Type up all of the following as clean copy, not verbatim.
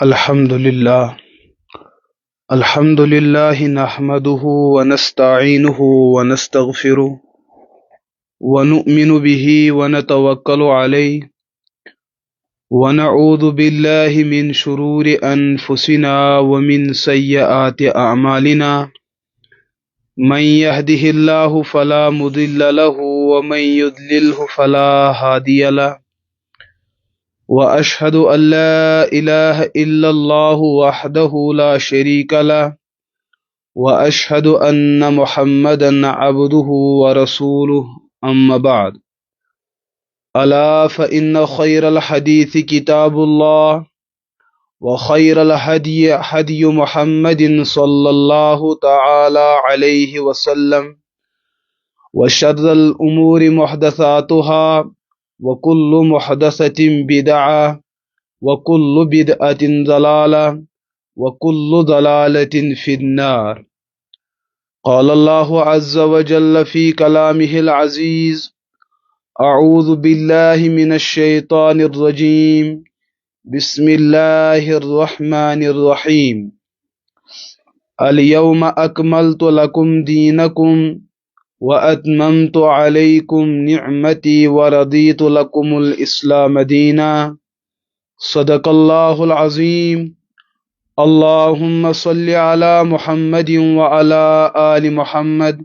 الحمد لله نحمده ونستعينه ونستغفره ونؤمن به ونتوكل عليه ونعوذ بالله من شرور أنفسنا ومن سيئات أعمالنا من يهده الله فلا مضل له ومن يضلله فلا هادي له وأشهد أن لا إله إلا الله وحده لا شريك له وأشهد أن محمدا عبده ورسوله أما بعد ألا فإن خير الحديث كتاب الله وخير الهدي هدي محمد صلى الله تعالى عليه وسلم وشر الأمور محدثاتها وكل محدثة بدعة وكل بدعة ضلالة وكل ضلالة في النار. قال الله عز وجل في كلامه العزيز: أعوذ بالله من الشيطان الرجيم، بسم الله الرحمن الرحيم. اليوم أكملت لكم دينكم وأتممت عليكم نعمتي ورضيت لكم الإسلام دينا. صدق الله العظيم. اللهم صل على محمد وعلى آل محمد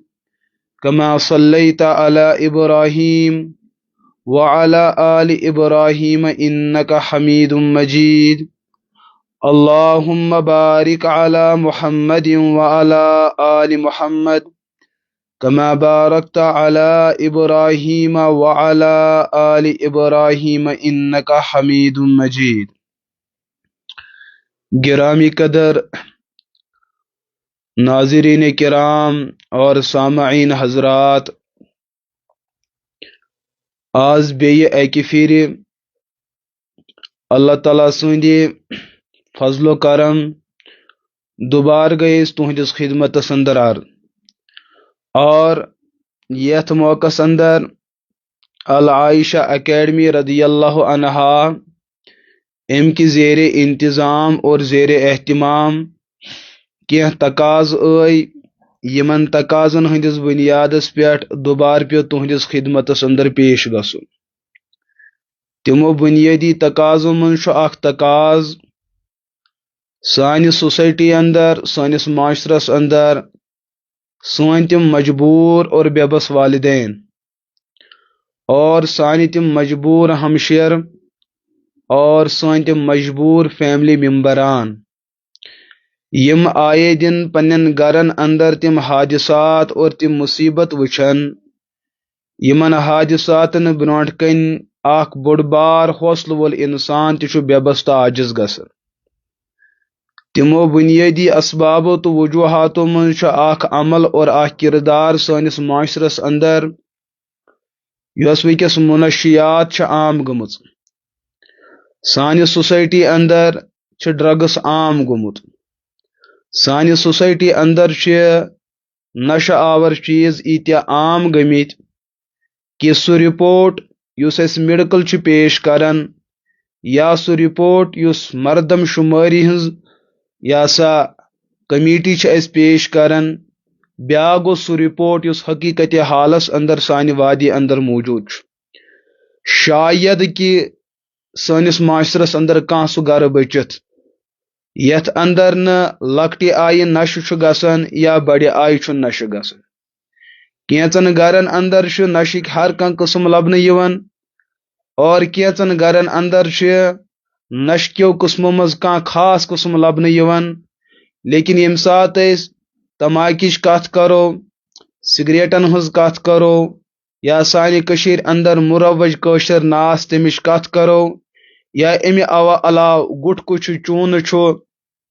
كما صليت على إبراهيم وعلى آل إبراهيم إنك حميد مجيد. اللهم بارك على محمد وعلى آل محمد كما باركت على إبراهيم وعلى آل إبراهيم إنك حميد مجيد. گرامی قدر ناظرین کرام اور سامعین حضرات، آز بیٚیہِ اکہِ پھِرِ اللہ تعالیٰ سٕنٛدِ فضل و کرم دوبارٕ گٔے أسۍ تُہنٛدِس خدمتس اندر اور یتھ موقعس اندر العائشہ اکیڈمی رضی اللہ عنہا امکہِ زیر انتظام اور زیر اہتمام کینٛہہ تقاض یمن تقاضن ہندس بنیادس پٮ۪ٹھ دوبارٕ پیٚو تُہنٛدِس خدمتس اندر پیش گژھُن. تِمو بنیٲدی تقاضو منٛز چھُ اکھ تقاض سانہِ سوسائٹی اندر، سٲنِس معاشرس اندر سٲنۍ تِم مجبوٗر اور بے بس والدین اور سانہِ تِم مجبوٗر ہمشیر اور سٲنۍ تِم مجبوٗر فیملی ممبران یم آئے دن پنن گرن اندر تم حادثات اور تم مصیبت وچھن یمن حادثاتن برونٹ کن اخ بوڑ بار حوصلہ وول انسان تہ بے بس تہ عاجز گژھان. تمو بنیادی اسبابو تو وجوہاتو من اخ عمل اور اخ کردار سانس معاشرس اندر یس ونکس منشیات عام گمت. سانہ سوسائٹی اندر ڈرگس عام گومت. سانہ سوسائٹی اندر نشہ آور چیز ایتیا عام گمت کہ سہ رپورٹ یس اس میڈیکل پیش کران یا سہ رپورٹ یس مردم شماری ہز یا سا کمیٹی اس پیش کران، بیاکھ گو سہ رپورٹ یس حقیقت حالس اندر سانہ وادی اندر موجود. شاید کہ سانس معاشرس اندر کانٛہہ سہ گرٕ بچت یتھ اندر نہ لکٹہِ آیہِ نشہ گژھان یا بڑِ آیہِ چھُ نشہ گژھان. کینژن گرن اندر نشک ہر کانٛہہ قسم لبنہٕ یوان اور کینژن گرن اندر نشکیو قسمو مز کانٛہہ خاص قسم لبنہٕ یوان. لیکن یم سات أسۍ تماکِچ کتھ کرو، سگریٹن ہٕنٛز کتھ کرو یا سانہِ کٔشیٖرِ اندر مروج کٲشر ناس تمِچ کتھ کرو یا امہِ علاوٕ گُٹکہٕ چھُ، چوٗنہٕ چھُ،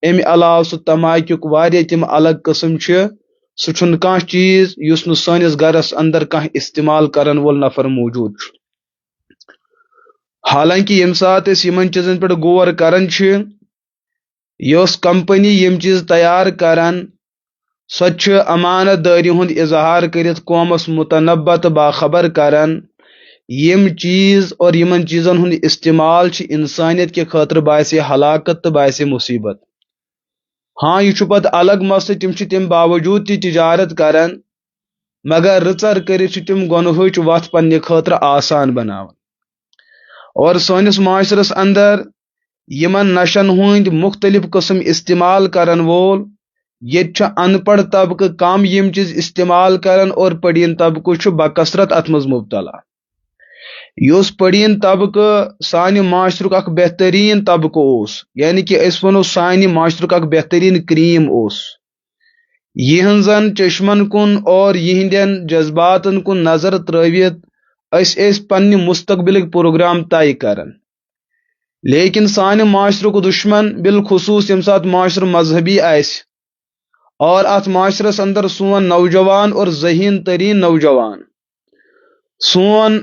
امہِ علاوٕ سُہ تماکیُک واریاہ تِم الگ قسم سُہ چھُنہٕ کانٛہہ چیٖز یُس نہٕ سٲنِس گرس اندر کانٛہہ استعمال کرن وول نفر موجود چھُ. حالانکہ یم سات أسۍ یمن چیزن پٮ۪ٹھ غور کران یۄس کمپنی یم چیز تیار کران سۄ چھِ امانت دٲری ہُنٛد اظہار کٔرِتھ قومس متنبع تہٕ باخبر کران یم چیز اور یمن چیزن ہند استعمال انسانیت کے خاطر باعث ہلاکت تو باعث مصیبت. ہاں یہ پتہ الگ مسئلہ تم تم باوجود تی تجارت کران مگر رچر کرت تم گنہچ وت پنہ خاطر آسان بناون. اور سانس معاشرس اندر یمن نشن ہند مختلف قسم استعمال کرن وول یہ ان پڑھ طبقہ کم یم چیز استعمال کران اور پڑین طبقہ بکثرت ات مز مبتلا. اس پڑین طبقہ سانہ معاشرک اخ بہترین طبقہ اس، یعنی کہ اس ونو سانہ معاشرک اخ بہترین کریم اس. یہنزن چشمن کن اور یہندین جذباتن کن نظر ترویت اس پنہ مستقبلک پروگرام طے کرن. لیکن سانہ معاشرک دشمن بالخصوص یم سات معاشر مذہبی آس اور ات معاشرس اندر سون نوجوان اور ذہین ترین نوجوان، سون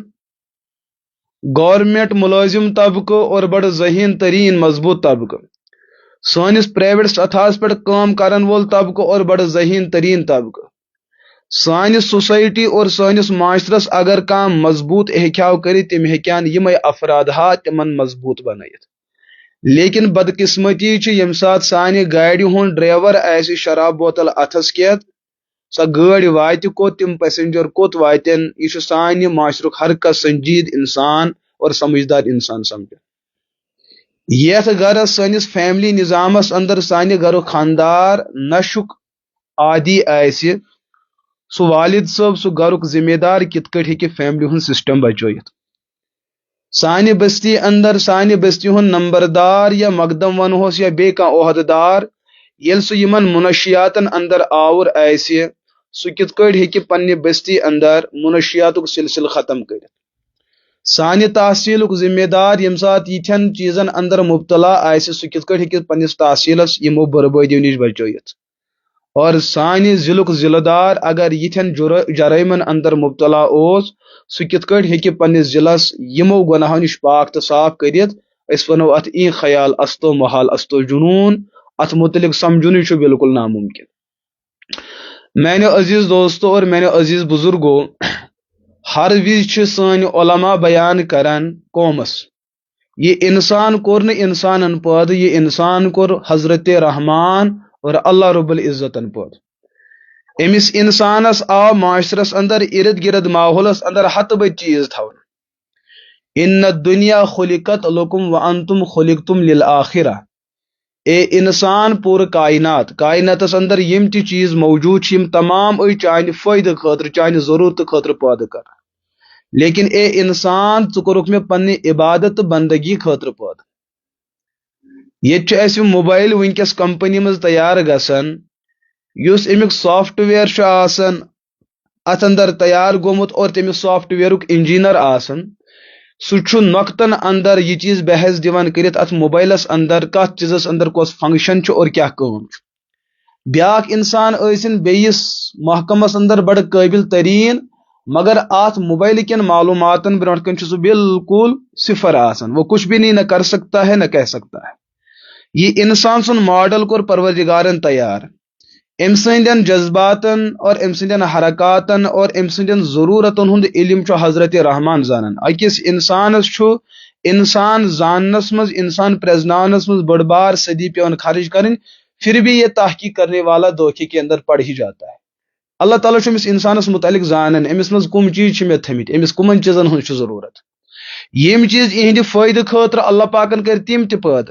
گورنمنٹ ملازم طبقہ اور بڑ ذہین ترین مضبوط طبقہ، سانس پرائیویٹ سطحس پہ کام کرن وول طبقہ اور بڑ ذہین ترین طبقہ، سانس سوسائٹی اور سانس معاشرس اگر کم مضبوط ہیکو کر تم ہیکان یمے افرادات تمن مضبوط بنائت. لیکن بدقسمتی یم سات سانہ گاڑی ہند ڈرائیور آس شراب بوتل اتھس کیت سا گاڑی وات کوت تم پیسنجر کوت واتن، یہ سانہ معاشرک ہر کس سنجید انسان اور سمجھدار انسان سمجھ. یت گرس سنس فیملی نظامس اندر سانہ گھر خاندار نشک عادی آس سہ والد صاحب سہ گھرک ذمہ دار کت کٹ ہیکہ فیملی ہند سسٹم بچوت. سانہ بستی اندر سانہ بستی ہند نمبردار یا مقدم ونہوس یا بی کان عہدیدار یل سہ یمن منشیاتن اندر آور آس سہ کت کٹ ہیکہ پنہ بستی اندر منشیاتک سلسل ختم کرت. سانہ تحصیلک ذمہ دار یم سات یتھن چیزن اندر مبتلا آس سہ کت کٹ ہیکہ پنس تحصیلس یمو بربادیو نش بچوت. اور سانہ ضلعک ضلع دار اگر یتھن جرائمن اندر مبتلا اوس سہ کت کٹ ہیکہ پنس ضلعس یمو گناہو نش پاک تو صاف کرت. اس ونو ات ای خیال استو محال استو جنون، ات متعلق سمجھن بالکل ناممکن. میانہ عزیز دوستو اور میانہ عزیز بزرگو، ہر وز سان علماء بیان کران قومس یہ انسان کور نہ انسانن پید، یہ انسان کور حضرت رحمان اور اللہ رب العزتن پید. امس انسانس آو معاشرس اندر ارد گرد ماحولس اندر ہتھ بد چیز تھون. ان الدنیا خلقت لکم وانتم خلقتم للآخرہ. اے انسان پور کائنات، کائناتس اندر یم تی چیز موجود یم تمام ای چانہ فائدہ خاطر چانہ ضرورت خاطر پید کر. لیکن اے انسان ژٕ میں پنہ عبادت بندگی خاطر پید. یہ موبائل ونکس کمپنی مز تیار گسان اس امیک سافٹ ویئر آسان ات اندر تیار گومت اور تمس سافٹ ویئرک انجینئر آسان، سہ نقطن اندر یہ چیز بحث دیوان کرت ات موبائلس اندر کت چیزس اندر کس فنکشن اور کیا کام. بیاکھ انسان ٲسِن بیس محکمس اندر بڑا قابل ترین مگر آت موبائل کن معلوماتن برونٹ کن سہ بالکل صفر آسان، وہ کچھ بھی نہیں نہ کر سکتا ہے نہ کہہ سکتا ہے. یہ انسان سن ماڈل کور پروردگارن تیار ام سندین جذباتن اور ام سندین حرکاتن اور ام سندین ضرورتن ہند علم حضرت رحمان زانن. اکس انسانس انسان زاننس مز انسان پرزنانس مز بڑ بار صدی پیون خرچ کریں، پھر بھی یہ تحقیق کرنے والا دھوکے کے اندر پڑ ہی جاتا ہے. اللہ تعالیٰ امس انسانس متعلق زانن امس مز کم چیز میں تھمت، امس کمن چیزن ہند ضرورت، یم چیز یہند فائدہ خاطر اللہ پاکن کر تم تہ پید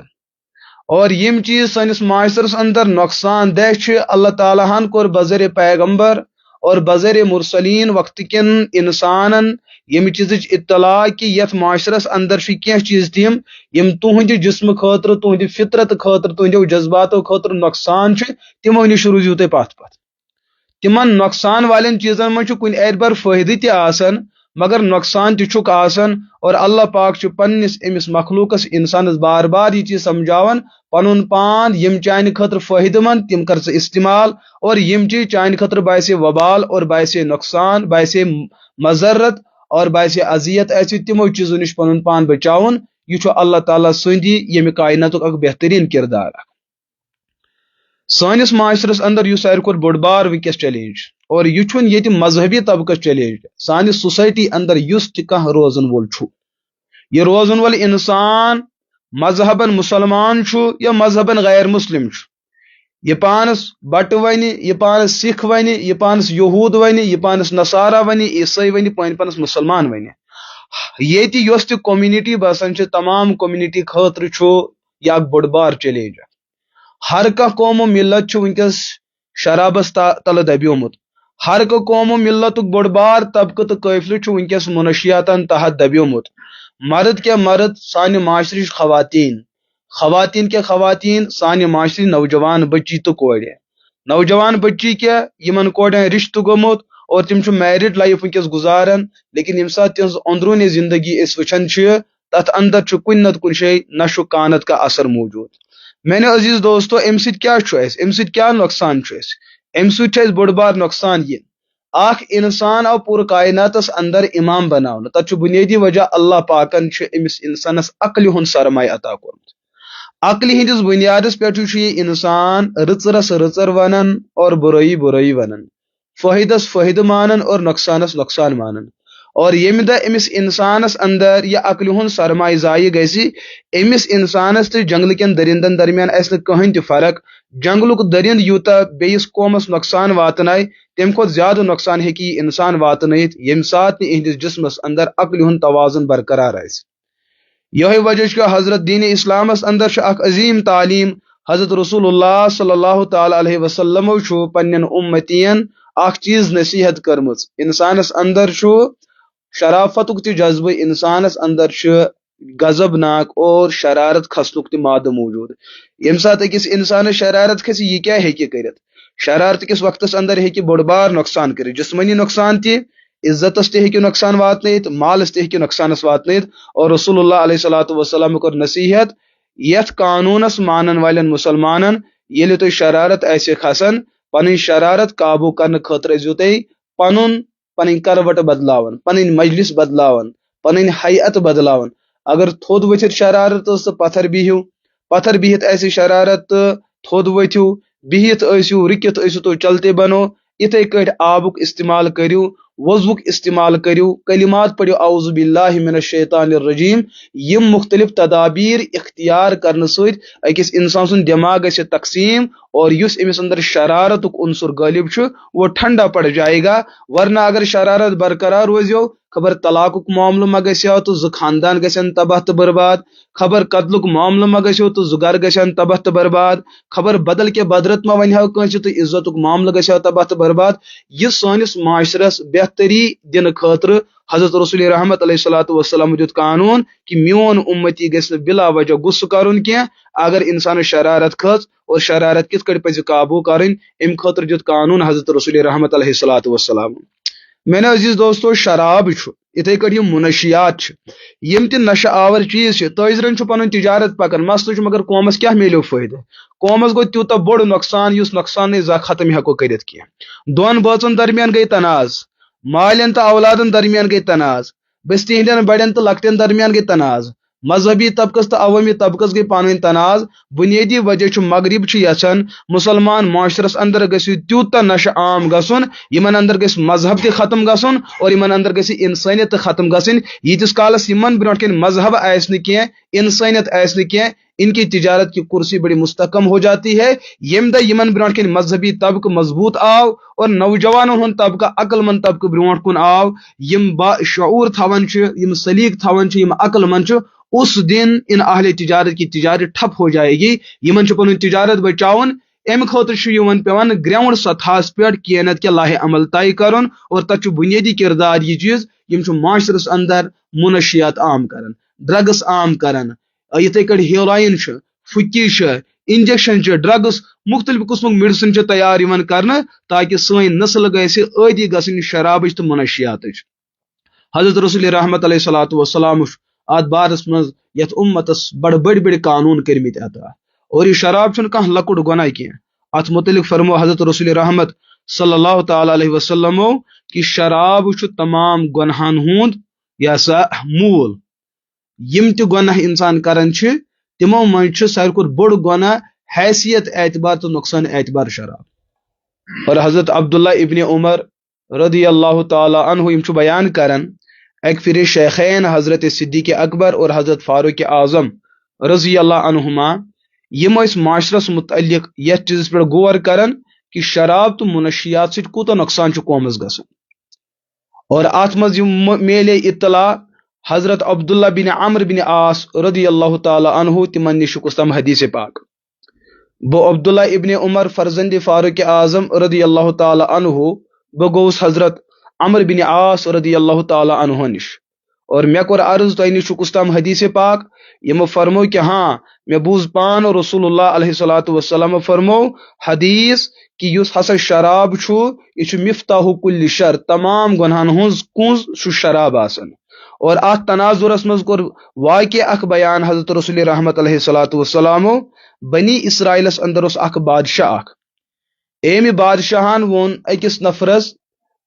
اور یم چیز سنس معاشرس اندر نقصان دہ اللہ تعالیٰ ہن کور بذر پیغمبر اور بذر مرسلین وقت کن انسانن یم چیز اطلاع کہ یت معاشرس اندر کی چیز تم یم تہند جسم خاطر تہند فطرت خاطر تہندو جذباتو خاطر نقصان تمو نش روزیو تہ پتھ پتھ. تمن نقصان والن چیزن من کن اعتبار فائدہ تہ آسان مگر نقصان تہ آسان. اور اللہ پاک پنس امس مخلوقس انسانس بار بار یہ چیز سمجھاون پن پان یم چانہ خاطر فائدہ مند تم کر استعمال اور یم چیز چانہ خاطر باعث وبال اور باعث نقصان باعث مضرت اور باعث اذیت تمو چیزوں نش پن پان بچاون. یہ اللہ تعالیٰ سندی یم کائناتک اک بہترین کردار. سانس معاشرس اندر ساروی کھت بوڑ بار ونکس چیلنج اور یہ مذہبی طبقہ چیلنج سانہ سوسائٹی اندر اس تہ روزن وول یہ روزن وول انسان مذہباً مسلمان یا مذہباً غیر مسلم یہ پانس بٹ ون یہ پانس سکھ ون یہ پانس یہود ون یہ پانس نصارہ ون عیسائی ون پانس مسلمان ون یس تہ کومنٹی بسان تمام کومنٹی خاطر یہ بوڑ بار چیلنج ہر کھانا قوم و ملت ونکس شرابس تل دبیومت ہر کھانا قوم و ملت بوڑ بار طبقہ تو قافلہ ونکس منشیاتن تحت دبیومت مرد کیا مرد سانہ معاشرہ خواتین کیا خواتین سانہ معاشرہ نوجوان بچی تو کور نوجوان بچی کیا یمن کورن رشتہ گومت اور تم میرڈ لائف ونکس گزاران لیکن یم سات تہذ اندرونی زندگی اس وچان تت اندر کن نت کن شے نشو کانت کا اثر موجود میرے عزیز دوستو ام سۭتۍ کیا نقصان ام سۭتۍ بوڑ بار نقصان یہ اخ انسان آو پور کائناتس اندر امام بناونہٕ تت بنیادی وجہ اللہ پاکن امس انسانس عقل ہند سرمایہ عطا کورمت عقل ہندس بنیادس پہ یہ انسان رژرس رژر ونان اور برائی برائی ونان فائدس فائدہ مانن اور نقصانس نقصان مانن اور یم دہ امس انسانس اندر یہ عقل ہند سرمایہ ضائع گژھِ امس انسانس تو جنگل کن درندن درمیان آسہ کہین تہ فرق جنگلک درند یوتہ بیس قومس نقصان واتنائے تم کھت زیادہ نقصان ہیکہ یہ انسان واتنائت یم سات اہندس جسمس اندر عقل ہند توازن برقرار آسہ یہ وجہ حضرت دین اسلامس اندر اخ عظیم تعلیم حضرت رسول اللہ صلی اللہ تعالی علیہ وسلم پنن امتین اخ چیز نصیحت کرمز انسانس اندر شرافت تہ جذبہ انسانس اندر غضب ناک اور شرارت کھسنک تہ مادہ موجود یم سات اکس انسانس شرارت کھس یہ کیا ہیکہ کرت شرارت کس وقتس اندر ہیکہ بوڑ بار نقصان کرت جسمانی نقصان تہ عزتس تہ ہیکہ نقصان واتنائت مالس تہ ہیکہ نقصانس واتنائت اور رسول اللہ علیہ صلاۃ وسلام کر نصیحت یت قانونس مانن والن مسلمانن یل تہ شرارت آسہ کھسان پن شرارت قابو کرنے خاطر ازیو تھی پن کروٹ بدلاون پن مجلس بدلاون پن حیعت بدلاون اگر تھود ورتھ شرارت تو پتھر بہت آسہ شرارت تو تھود ورتھو بہت ٲسِو رُکِتھ ٲسِو تو چلتے بنو اتھے کٹ آبک استعمال کرو وضوک استعمال کرو کلمات پڑھو اعوذ باللہ من الشیطان الرجیم یم مختلف تدابیر اختیار کرنے ست اکس انسان سن دماغ گژھِ تقسیم اور اس امس اندر شرارت عنصر غالب وہ ٹھنڈا پڑ جائے گا ورنہ اگر شرارت برقرار روزو خبر طلاق معاملہ ما گھو تو خاندان گھن تباہ تو برباد خبر قتل معاملہ ما گھو تو گھر گھن تباہ تو برباد خبر بدل کے بدرت ما ون کنس تو عزت معاملہ گھو تباہ تو برباد یہ سانس معاشرس بہتری دن خاطر حضرت رسول رحمت علیہ صلاۃ وسلام دیت قانون کہ میون امتی گھس بلا وجہ غصہ کرن کی اگر انسان شرارت کھژ اور شرارت کت کٹ پز قابو کرن ام خاطر دیت قانون حضرت رسول رحمت علیہ صلاۃ وسلام میرے عزیز دوستو شراب اتھے کٹ یہ منشیات یم تہ نشہ آور چیز تاجرن پن تجارت پکان مسئلہ مگر قومس کیا میلو فائدہ قومس گو تیوتہ بوڑ نقصان اس نقصان ختم ہیکو کرت کی دون بٲژن درمیان گئی تناز مالین تو اولادن درمیان گئی تناز بستی ہندین بڑین تو لکٹین درمیان گئی تناز مذہبی طبقس تو عوامی طبقس گئی پانوین تناز بنیادی وجہ مغرب یژھان مسلمان معاشرس اندر گژھِ تیوتہ نشہ عام گژھن یمن اندر گژھِ مذہب تہ ختم گژھن اور یمن اندر گژھِ انسانیت تہ ختم گژھن یتس کالس یمن برونٹ کن مذہب آس نہ کینٛہہ انسانیت آس نہ کینٛہہ ان کی تجارت کی کرسی بڑی مستحکم ہو جاتی ہے یم دہ یمن برونٹ کن مذہبی طبقہ مضبوط آو اور نوجوانن ہند طبقہ عقل مند طبقہ برونٹ کن آو یم با شعور تھوان یم سلیق تھوان یم عقل مند اس دن ان اہل تجارت کی تجارت ٹھپ ہو جائے گی یمن پن تجارت بچاؤن ام خاطر یمن پیوان گراؤنڈ سطحس پہ کینت کے لاہ عمل طے کرن اور تک بنیادی کردار یہ چیز یم معاشرس اندر منشیات عام کرن ڈرگس عام کرن یتھے کٹ ہیروئن پھکی انجیکشن ڈرگس مختلف قسمک میڈیسن تیار کرنا تاکہ سن نسل گژھِ عٲدی گژھن شرابچ تو منشیات حضرت رسول رحمت علیہ صلاۃ وسلام ات بارس من یت امتس بڑ قانون کرمت عطا اور یہ شراب کھانا لکٹ گناہ کی ات متعلق فرمو حضرت رسول رحمت صلی اللہ تعالی علیہ وسلم کہ شراب تمام گناہن ہند یہ سا مول یم تہ گناہ انسان کران تمو من ساروی کھت بوڑ گناہ حیثیت اعتبار تو نقصان اعتبار شراب اور حضرت عبداللہ ابن عمر رضی اللہ تعالی عنہ یم بیان کرن ایک پھر شیخین حضرت صدیق اکبر اور حضرت فاروق اعظم رضی اللہ عنہما یم اس معاشرس متعلق یتھ چیز پہ غور کرن کہ شراب تو منشیات سے کوتا نقصان قومس گژھان اور ات مز میلے اطلاع حضرت عبداللہ بن عمر بن عاص رضی اللہ تعالی عنہ تمن نش تم حدیث پاک بو عبداللہ ابن عمر فرزند فاروق اعظم رضی اللہ تعالی عنہ بہ گوس حضرت عمر بن عاص رضی اللہ تعالی عنہ نش اور مے کور عرض تہ نش تم حدیث پاک یم فرمو کہ ہاں مے بوز پان رسول اللہ علیہ الصلوۃ والسلام فرمو حدیث کہ یس ہسا شراب یہ مفتاح کل شر تمام گناہن ہز کنز شراب آسن اور ات تناظرس مز کور واقع اخ بیان حضرت رسول رحمت علیہ الصلوۃ والسلام بنی اسرائیلس اندر اس اخ بادشاہ اخ ایمہ بادشاہان وون اکس نفرس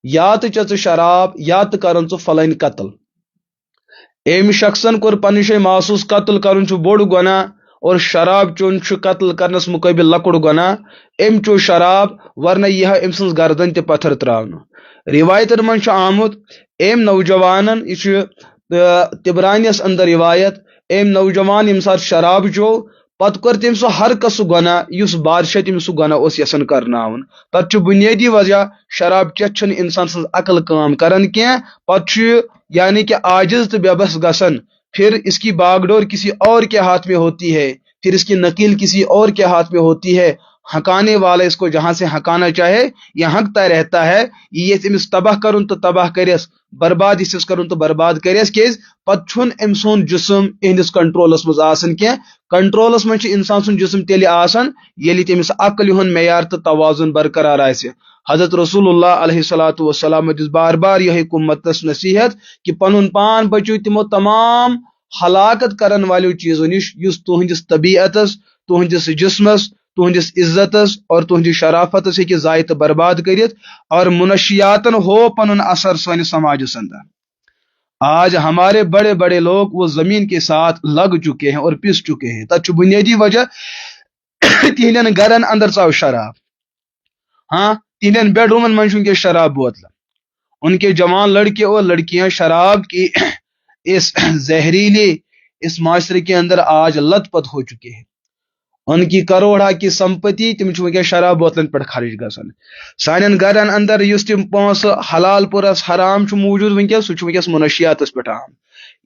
یا تو چ شراب یا تو کرن ژٕ فلٲنۍ قتل ایمہ شخصن کور پنہ جائے محسوس قتل کرن بوڑ گناہ اور شراب چون قتل کرنس مقابل لکڑ گناہ ام چو شراب ورنہ یہ ام سن گردن تہ پتھر تراؤن روایتن من آمت ام نوجوانن یہ تبرانیس اندر روایت ام نوجوان یم سات شراب چو پتہ کر تم سہ ہر سہ گناہ اس بادشاہ تم سہ گناہ اس یسن کرناون تت بنیادی وجہ شراب چت انسان سن عقل کام کران کی پتہ یعنی کہ عاجز تو بے بس گسن پھر اس کی باغ ڈور کسی اور کے ہاتھ میں ہوتی ہے پھر اس کی نقیل کسی اور کے ہاتھ میں ہوتی ہے ہکانے والا اس کو جہاں سے ہکانا چاہے یہ ہکتا رہتا ہے یہ امس تباہ کرن تو تباہ کرس برباد اس کرن تو برباد کرس کیز پتہ ام سون جسم اہندس کنٹرولس مز آسن کی کنٹرولس مز انسان سن جسم تیل آسن یلی تمس عقل ہن معیار تو توازن برقرار آسہ حضرت رسول اللہ علیہ الصلوۃ والسلام دس بار بار یہ امتس نصیحت کہ پنن پان بچو تمو تمام ہلاکت کرن والیو چیزوں نش یس تہندس طبیعتس تہندس جسمس تہندس عزتس اور تہندس شرافتس ہیکہ ضائع تو برباد کرت اور منشیاتن ہو پنن اثر سانس سماجس اندر آج ہمارے بڑے بڑے لوگ وہ زمین کے ساتھ لگ چکے ہیں اور پس چکے ہیں تب بنیادی وجہ تہندین گرن اندر ثاو شراب ہاں تہندین بیڈ رومن من ونکس شراب بوتل ان کے جوان لڑکے اور لڑکیاں شراب کی اس زہریلے اس معاشرے کے اندر آج لت پت ہو چکے ہیں ان کی کروڑا کی سمپتی تم ونکس شراب بوتلن پہ خرچ گسان سان گرن اندر اس تم پونس حلال پورس حرام موجود ونکس سہ ونکس منشیاتس پہ عام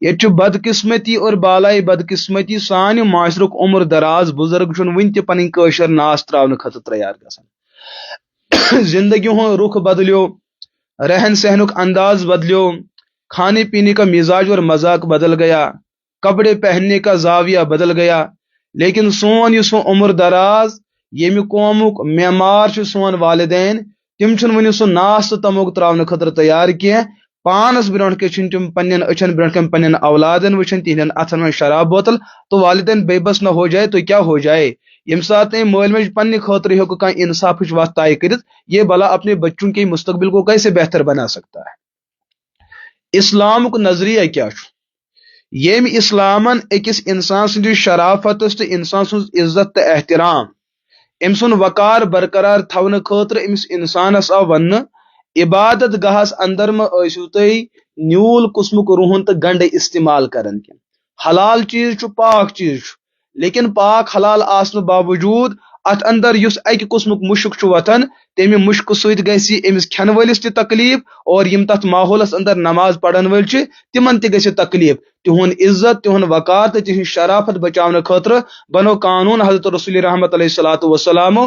یہ بدقسمتی اور بالائی بدقسمتی سان معاشرک عمر دراز بزرگ ون تہ پن قشر ناس تراؤن خاطر تیار گسان زندگی ہوں رخ بدلیو رہن سہنک انداز بدلیو کھانے پینے کا مزاج اور مذاق بدل گیا کپڑے پہننے کا زاویہ بدل گیا لیکن سون یہ عمر دراز یم قومک معمار سون والدین تم ون سہ ناس تو تموک تراؤن خاطر تیار کی پانس برونٹ کے تم پنن اچھن برونٹ کن پنن اولادن وچن تہندین اتھن میں شراب بوتل تو والدین بے بس نہ ہو جائے تو کیا ہو جائے یم سات مول مج پنہ خاطر ہیکو کھانا انصاف وت طے کرت یہ بلا اپنے بچوں کے مستقبل کو کیسے بہتر بنا سکتا ہے اسلام کو نظریہ کیا یم اسلامن اکس انسان سند شرافتس تو انسان سن عزت تو احترام ام سن وقار برقرار تھون خاطر امس انسانس آو ون عبادت گاہس اندر مو تھی نیول قسمک روہن تو گنڈ استعمال کرن کی حلال چیز پاک چیز لیکن پاک حلال آسن باوجود ات اندر اس اکہ قسمک مشک وتھان تمہ مشک ست گژھِ امس کھین ولس تہ تکلیف اور یم تت ماحولس اندر نماز پڑھن ول تمن تہ گژھِ تکلیف تہن عزت تہن وقار تو تہذ شرافت بچاؤن خاطر بنو قانون حضرت رسول رحمت علیہ الصلوۃ والسلام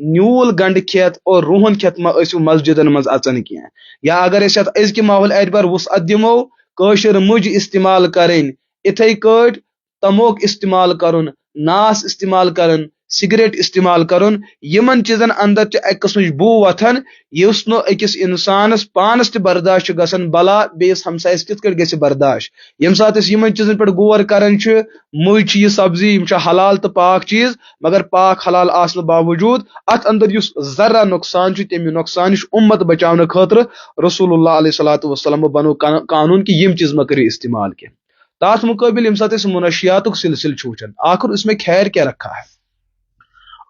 نیول گنڈ کھیت اور روہن کھیت ما ٲسِو مسجدن مز اژن کی یا اگر اس ازکہ ماحول اعتبار وسعت دمو کاشر مج استعمال کریں اتھے کٹ تموک استعمال کرن ناس استعمال کرن سگریٹ استعمال کرن یمن چیزن اندر اک قسم بو وتھان اس نو اکس انسانس پانس تہ برداشت گسن بلا بیس ہمسایس کت کٹ گژھِ برداشت یم سات اس یمن چیزن پہ غور کران مج یہ سبزی یم حلال تو پاک چیز مگر پاک حلال آسن باوجود ات اندر اس ذرہ نقصان تمہ نقصان نش امت بچاؤن خاطر رسول اللہ علیہ الصلوۃ والسلام بنو قانون کہ یم چیز مہ کرو استعمال کی تات مقابل یم سات منشیات سلسل وچان آخر اس میں خیر کیا رکھا ہے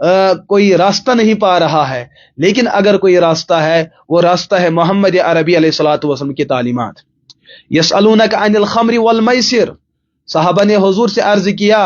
کوئی راستہ نہیں پا رہا ہے، لیکن اگر کوئی راستہ ہے وہ راستہ ہے محمد عربی علیہ الصلوۃ والسلام کی تعلیمات۔ یسألونک عن الخمر والمیسر، صحابہ نے حضور سے عرض کیا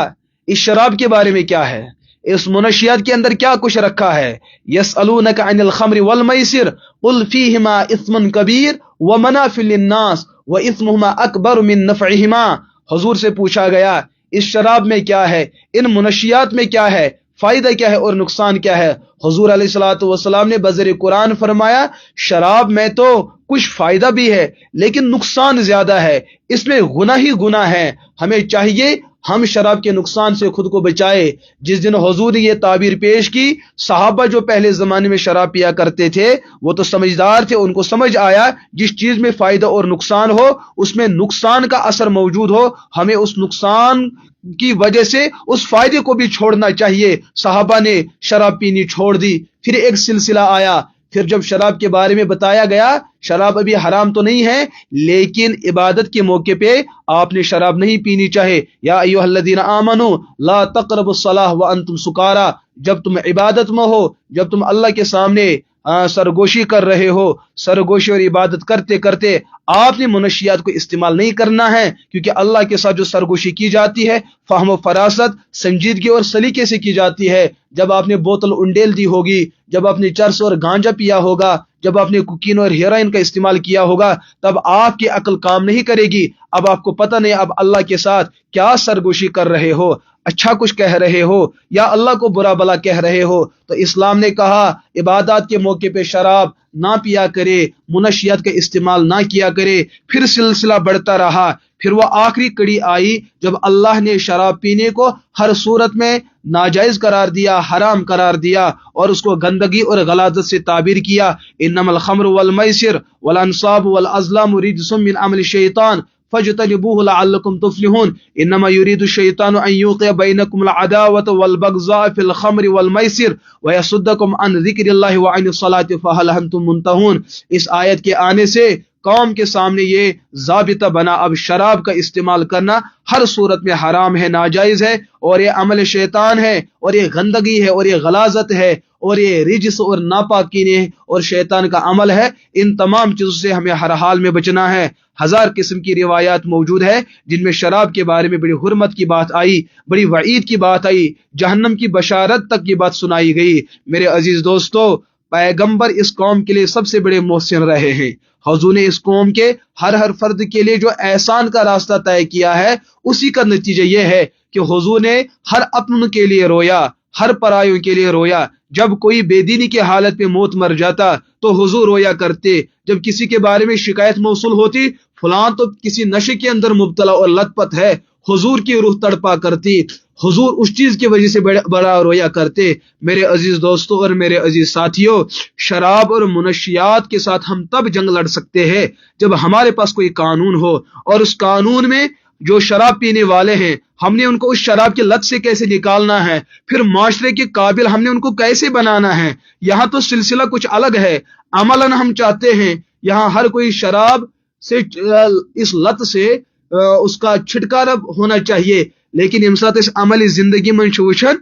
اس شراب کے بارے میں کیا ہے، اس منشیات کے اندر کیا کچھ رکھا ہے۔ یسألونک عن الخمر والمیسر قل فیہما اثم کبیر ومنافع للناس واثمہما اکبر من نفعہما، حضور سے پوچھا گیا اس شراب میں کیا ہے، ان منشیات میں کیا ہے، فائدہ کیا ہے اور نقصان کیا ہے۔ حضور علیہ الصلوۃ والسلام نے بذر قرآن فرمایا شراب میں تو کچھ فائدہ بھی ہے لیکن نقصان زیادہ ہے، اس میں گناہ ہی گناہ ہے، ہمیں چاہیے ہم شراب کے نقصان سے خود کو بچائے۔ جس دن حضور نے یہ تعبیر پیش کی، صحابہ جو پہلے زمانے میں شراب پیا کرتے تھے وہ تو سمجھدار تھے، ان کو سمجھ آیا جس چیز میں فائدہ اور نقصان ہو اس میں نقصان کا اثر موجود ہو، ہمیں اس نقصان کی وجہ سے اس فائدے کو بھی چھوڑنا چاہیے۔ صحابہ نے شراب پینی چھوڑ دی۔ پھر ایک سلسلہ آیا، پھر جب شراب کے بارے میں بتایا گیا شراب ابھی حرام تو نہیں ہے لیکن عبادت کے موقع پہ آپ نے شراب نہیں پینی چاہے۔ یا ایھا الذین آمنوا لا تقربوا الصلاۃ وانتم سکارا، جب تم عبادت میں ہو، جب تم اللہ کے سامنے سرگوشی کر رہے ہو، سرگوشی اور عبادت کرتے کرتے آپ نے منشیات کو استعمال نہیں کرنا ہے، کیونکہ اللہ کے ساتھ جو سرگوشی کی جاتی ہے فہم و فراست، سنجیدگی اور سلیقے سے کی جاتی ہے۔ جب آپ نے بوتل انڈیل دی ہوگی، جب آپ نے چرس اور گانجا پیا ہوگا، جب آپ نے کوکین اور ہیروئن کا استعمال کیا ہوگا، تب آپ کی عقل کام نہیں کرے گی۔ اب آپ کو پتہ نہیں اب اللہ کے ساتھ کیا سرگوشی کر رہے ہو، اچھا کچھ کہہ رہے ہو یا اللہ کو برا بلا کہہ رہے ہو۔ تو اسلام نے کہا عبادات کے موقع پہ شراب نہ پیا کرے، منشیات کا استعمال نہ کیا کرے۔ پھر سلسلہ بڑھتا رہا، پھر وہ آخری کڑی آئی جب اللہ نے شراب پینے کو ہر صورت میں ناجائز قرار دیا، حرام قرار دیا اور اس کو گندگی اور غلاظت سے تعبیر کیا۔ انما الخمر والمیسر والانصاب والازلام رجس من عمل الشیطان فاجتنبوه لعلكم تفلحون انما يريد الشيطان ان يوقع بينكم العداوة والبغضاء في الخمر والميسر ويصدكم عن ذكر الله وعن الصلاة فهل انتم منتهون۔ اس آیت کے آنے سے قوم کے سامنے یہ ضابطہ بنا، اب شراب کا استعمال کرنا ہر صورت میں حرام ہے، ناجائز ہے، اور یہ عمل شیطان ہے، اور یہ گندگی ہے، اور یہ غلاظت ہے، اور یہ رجس اور ناپاکی ہے اور شیطان کا عمل ہے۔ ان تمام چیزوں سے ہمیں ہر حال میں بچنا ہے۔ ہزار قسم کی روایات موجود ہے جن میں شراب کے بارے میں بڑی حرمت کی بات آئی، بڑی وعید کی بات آئی، جہنم کی بشارت تک کی بات سنائی گئی۔ میرے عزیز دوستو، پیغمبر اس قوم کے لیے سب سے بڑے محسن رہے ہیں۔ حضور نے اس قوم کے ہر فرد کے لیے جو احسان کا راستہ طے کیا ہے اسی کا نتیجہ یہ ہے کہ حضور نے ہر اپن کے لیے رویا، ہر پرایوں کے لیے رویا۔ جب کوئی بے دینی کی حالت میں موت مر جاتا تو حضور رویا کرتے۔ جب کسی کے بارے میں شکایت موصول ہوتی فلاں تو کسی نشے کے اندر مبتلا اور لت پت ہے، حضور کی روح تڑپا کرتی، حضور اس چیز کی وجہ سے بڑا رویا کرتے۔ میرے عزیز دوستوں اور میرے عزیز ساتھیوں، شراب اور منشیات کے ساتھ ہم تب جنگ لڑ سکتے ہیں جب ہمارے پاس کوئی قانون ہو، اور اس قانون میں جو شراب پینے والے ہیں ہم نے ان کو اس شراب کی لت سے کیسے نکالنا ہے، پھر معاشرے کے قابل ہم نے ان کو کیسے بنانا ہے۔ یہاں تو سلسلہ کچھ الگ ہے، عملاً ہم چاہتے ہیں یہاں ہر کوئی شراب سے اس لت سے اس کا چھٹکارا ہونا چاہیے، لیکن یم سات اس عملی زندگی من وچھان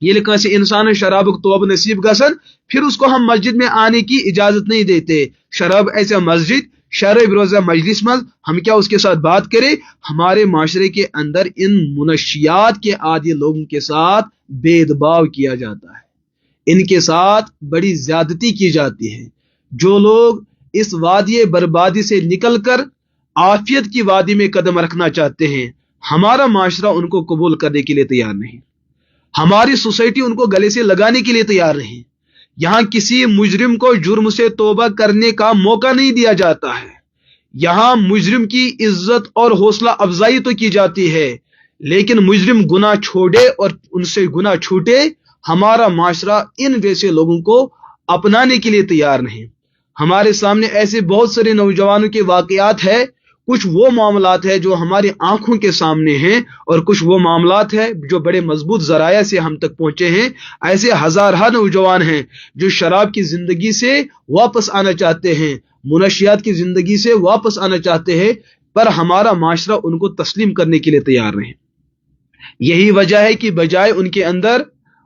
یہ کانسہ انسان شراب توبہ نصیب گژھان پھر اس کو ہم مسجد میں آنے کی اجازت نہیں دیتے۔ شراب ایسا مسجد شراب روزہ مجلس میں ہم کیا اس کے ساتھ بات کریں؟ ہمارے معاشرے کے اندر ان منشیات کے عادی لوگوں کے ساتھ بید باؤ کیا جاتا ہے، ان کے ساتھ بڑی زیادتی کی جاتی ہے۔ جو لوگ اس وادی بربادی سے نکل کر عافیت کی وادی میں قدم رکھنا چاہتے ہیں، ہمارا معاشرہ ان کو قبول کرنے کے لیے تیار نہیں، ہماری سوسائٹی ان کو گلے سے لگانے کے لیے تیار نہیں۔ یہاں کسی مجرم کو جرم سے توبہ کرنے کا موقع نہیں دیا جاتا ہے، یہاں مجرم کی عزت اور حوصلہ افزائی تو کی جاتی ہے لیکن مجرم گناہ چھوڑے اور ان سے گناہ چھوٹے ہمارا معاشرہ ان جیسے لوگوں کو اپنانے کے لیے تیار نہیں۔ ہمارے سامنے ایسے بہت سارے نوجوانوں کے واقعات ہیں، کچھ وہ معاملات ہیں جو ہماری آنکھوں کے سامنے ہیں اور کچھ وہ معاملات ہیں جو بڑے مضبوط ذرائع سے ہم تک پہنچے ہیں۔ ایسے ہزارہ نوجوان ہیں جو شراب کی زندگی سے واپس آنا چاہتے ہیں، منشیات کی زندگی سے واپس آنا چاہتے ہیں، پر ہمارا معاشرہ ان کو تسلیم کرنے کے لیے تیار نہیں۔ یہی وجہ ہے کہ بجائے ان کے اندر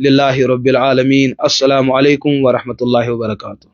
للہ رب العالمین۔ السلام علیکم ورحمۃ اللہ وبرکاتہ۔